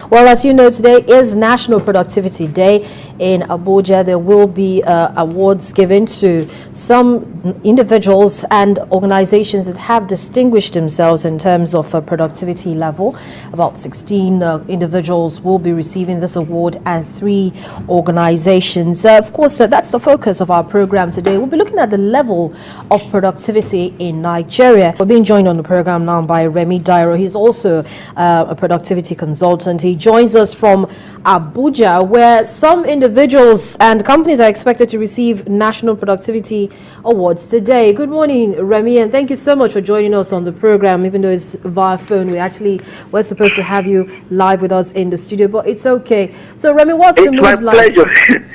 Well, as you know, today is National Productivity Day in Abuja. There will be awards given to some individuals and organizations that have distinguished themselves in terms of productivity level. About 16 individuals will be receiving this award and 3 organizations. Of course, that's the focus of our program today. We'll be looking at the level of productivity in Nigeria. We're being joined on the program now by Remi Dairo. He's also a productivity consultant. He joins us from Abuja, where some individuals and companies are expected to receive National Productivity Awards today. Good morning, Remi, and thank you so much for joining us on the program. Even though it's via phone, we're supposed to have you live with us in the studio, but it's okay. So, Remi, what's the mood like? Pleasure.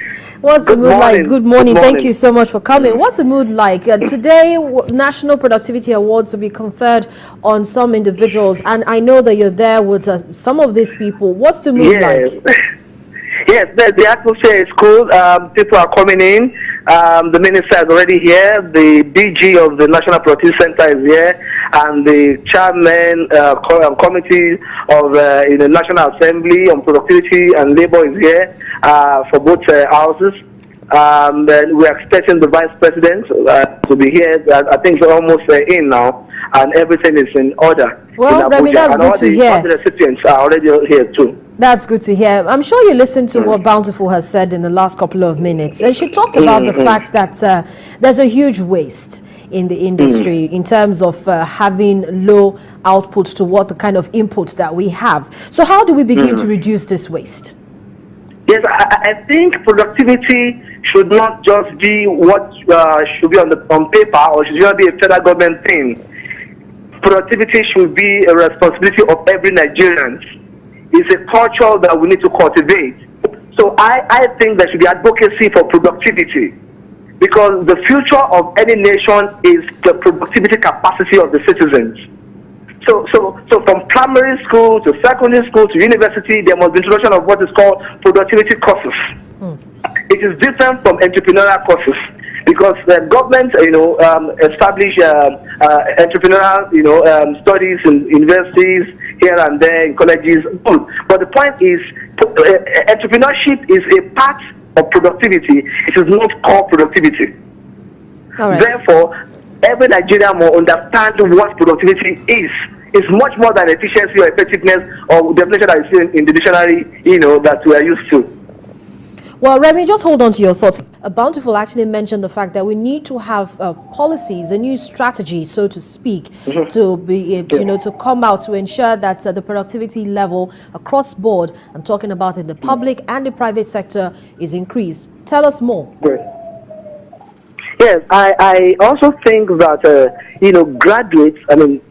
What's the mood like? Good morning. Thank you so much for coming. What's the mood like? Today, National Productivity Awards will be conferred on some individuals, and I know that you're there with some of these people. What's the mood like? Yes, the atmosphere is cool. People are coming in. The minister is already here. The DG of the National Productivity Center is here, and the chairman committee of the National Assembly on Productivity and Labor is here for both houses. Then we're expecting the vice president to be here. I think it's almost in now, and everything is in order. Well, Remi, that's good to hear. All the recipients are already here too. That's good to hear. I'm sure you listened to what Bountiful has said in the last couple of minutes. And she talked about the fact that there's a huge waste in the industry in terms of having low output to what the kind of input that we have. So how do we begin to reduce this waste? Yes, I think productivity should not just be what should be on paper, or should not be a federal government thing. Productivity should be a responsibility of every Nigerian. It's a culture that we need to cultivate. So I think there should be advocacy for productivity, because the future of any nation is the productivity capacity of the citizens. So from primary school to secondary school to university, there must be introduction of what is called productivity courses. It is different from entrepreneurial courses, because the government, establish entrepreneurial, studies in universities here and there in colleges. But the point is, entrepreneurship is a part of productivity. It is not core productivity. All right. Therefore, every Nigerian will understand what productivity is. It's much more than efficiency or effectiveness or definition that is in the dictionary, that we are used to. Well, Remi, just hold on to your thoughts. Bountiful actually mentioned the fact that we need to have policies, a new strategy, so to speak, to be, to come out to ensure that the productivity level across board, I'm talking about in the public and the private sector, is increased. Tell us more. Great. Yes, I also think that, graduates,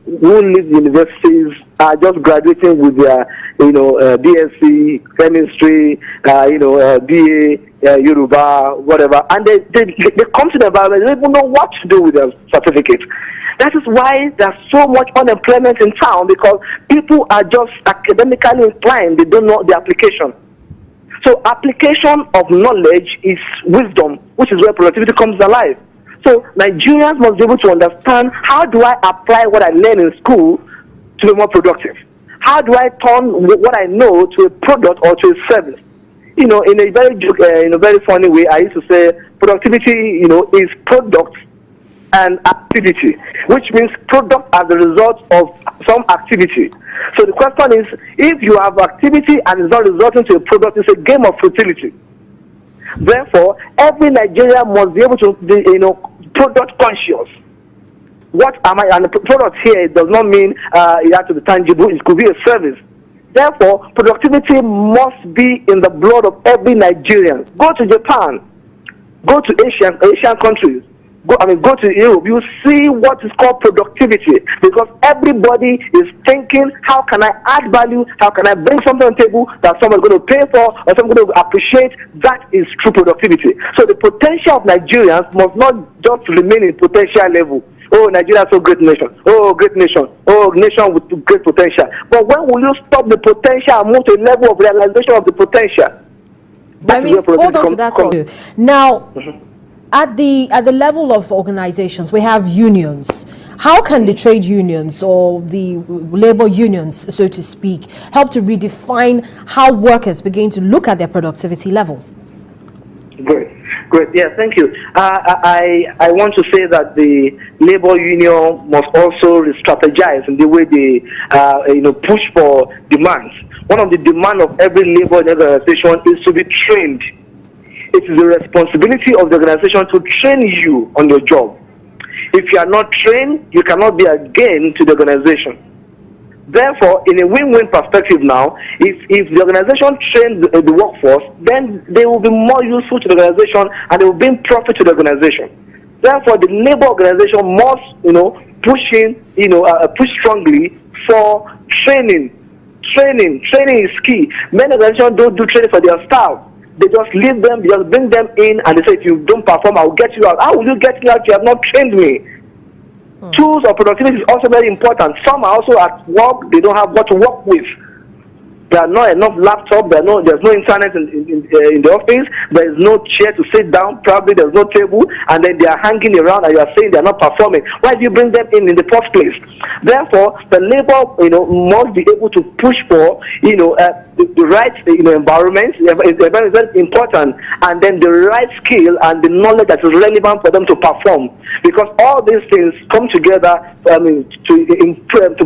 who leave universities are just graduating with their, BSc, chemistry, BA, Yoruba, whatever, and they come to the environment, they don't even know what to do with their certificate. That is why there's so much unemployment in town, because people are just academically inclined, they don't know the application. So application of knowledge is wisdom, which is where productivity comes alive. So Nigerians must be able to understand, how do I apply what I learn in school to be more productive? How do I turn what I know to a product or to a service? In a very funny way, I used to say productivity, is product and activity, which means product as a result of some activity. So the question is, if you have activity and it's not resulting to a product, it's a game of fertility. Therefore, every Nigerian must be able to be, product conscious. What am I? And the product here does not mean it has to be tangible. It could be a service. Therefore, productivity must be in the blood of every Nigerian. Go to Japan. Go to Asian countries. Go to Europe. You see what is called productivity, because everybody is thinking, how can I add value? How can I bring something on the table that someone's going to pay for or someone's going to appreciate? That is true productivity. So the potential of Nigerians must not just remain in potential level. Oh, Nigeria is a great nation. Oh, great nation. Oh, nation with great potential. But when will you stop the potential and move to a level of realization of the potential? Hold on to that thought. Now, at the level of organizations, we have unions, How can the trade unions or the labor unions, so to speak, help to redefine how workers begin to look at their productivity level? Great. Yeah, thank you. I want to say that the labor union must also re-strategize in the way they push for demands. One of the demands of every labor organization is to be trained. It is the responsibility of the organization to train you on your job. If you are not trained, you cannot be a gain to the organization. Therefore, in a win-win perspective now, if the organization trains the workforce, then they will be more useful to the organization and they will bring profit to the organization. Therefore, the labor organization must, push strongly for training. Training is key. Many organizations don't do training for their staff. They just leave them, they just bring them in, and they say, if you don't perform, I'll get you out. How will you get me out? You have not trained me. Tools of productivity is also very important. Some are also at work, they don't have what to work with. There are not enough laptops, there's no internet in the office, there is no chair to sit down, probably there's no table, and then they are hanging around and you are saying they are not performing. Why do you bring them in the first place? Therefore, the labor must be able to push for the right environment. The environment is very important, and then the right skill and the knowledge that is relevant for them to perform. Because all these things come together to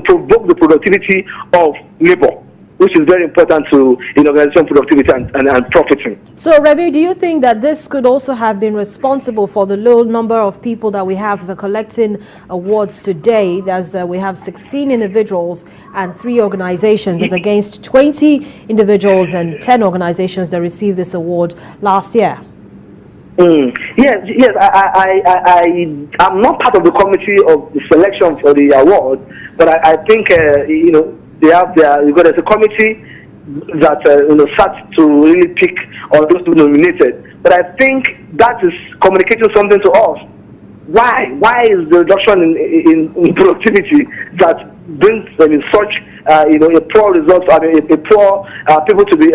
provoke the productivity of labor, which is very important to organization productivity and profiting. So, Remi, do you think that this could also have been responsible for the low number of people that we have collecting awards today? As we have 16 individuals and 3 organizations, as against 20 individuals and 10 organizations that received this award last year? Yes. I'm not part of the committee of the selection for the award, but I think there's a committee that sat to really pick on those who nominated. But I think that is communicating something to us. Why is the reduction in productivity that brings such a poor result, a poor people to be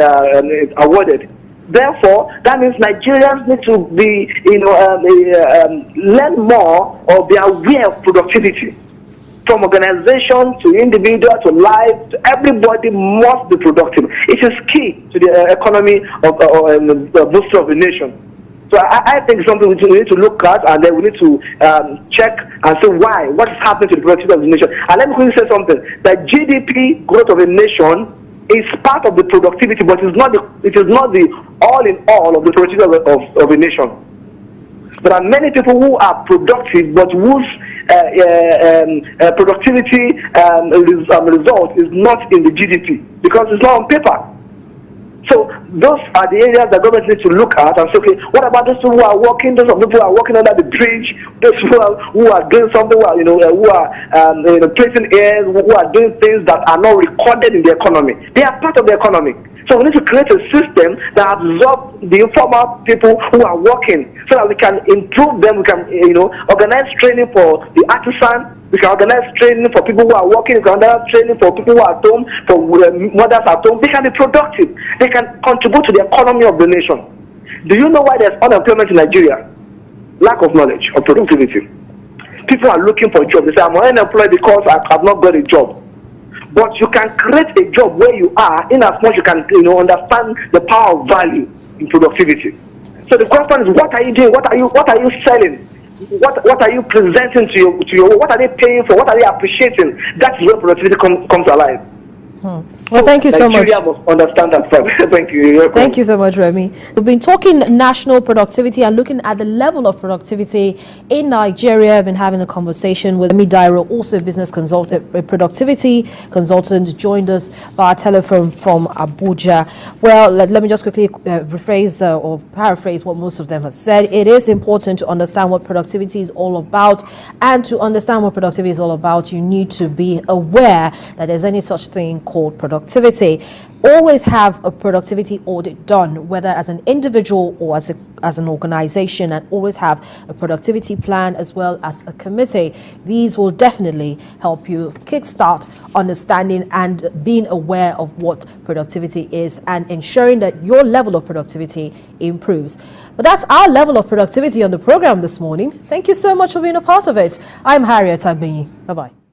awarded? Therefore, that means Nigerians need to be learn more or be aware of productivity. From organization to individual to life, to everybody must be productive. It is key to the economy of the booster of the nation. So I think something we need to look at, and then we need to check and see what is happening to the productivity of the nation. And let me quickly say something: the GDP growth of a nation is part of the productivity, but it is not the all in all of the productivity of a nation. There are many people who are productive, but whose productivity result is not in the GDP because it's not on paper. So those are the areas that government needs to look at and say, okay, what about those people who are working? Those people who are working under the bridge, those people who are doing something, who are placing airs, who are doing things that are not recorded in the economy. They are part of the economy. So we need to create a system that absorbs the informal people who are working, so that we can improve them. We can, organize training for the artisan. We can organize training for people who are working. We can organize training for people who are at home, for mothers at home. They can be productive. They can contribute to the economy of the nation. Do you know why there's unemployment in Nigeria? Lack of knowledge of productivity. People are looking for a job. They say, I'm unemployed because I have not got a job. But you can create a job where you are, in as much you can understand the power of value in productivity. So the question is, what are you doing? What are you selling? What are you presenting to your what are they paying for? What are they appreciating? That's where productivity comes alive. Well, thank you so much. Nigeria must understand that fact. Thank you. Thank you so much, Remi. We've been talking national productivity and looking at the level of productivity in Nigeria. I've been having a conversation with Remi Dairo, also a business consultant, a productivity consultant, joined us via telephone from Abuja. Well, let me just quickly rephrase or paraphrase what most of them have said. It is important to understand what productivity is all about, and to understand what productivity is all about, you need to be aware that there's any such thing called productivity. productivity. Always have a productivity audit done, whether as an individual or as an organization, and always have a productivity plan as well as a committee. These will definitely help you kickstart understanding and being aware of what productivity is and ensuring that your level of productivity improves. But that's our level of productivity on the program this morning. Thank you so much for being a part of it. I'm Harriet Agbenyi. Bye-bye.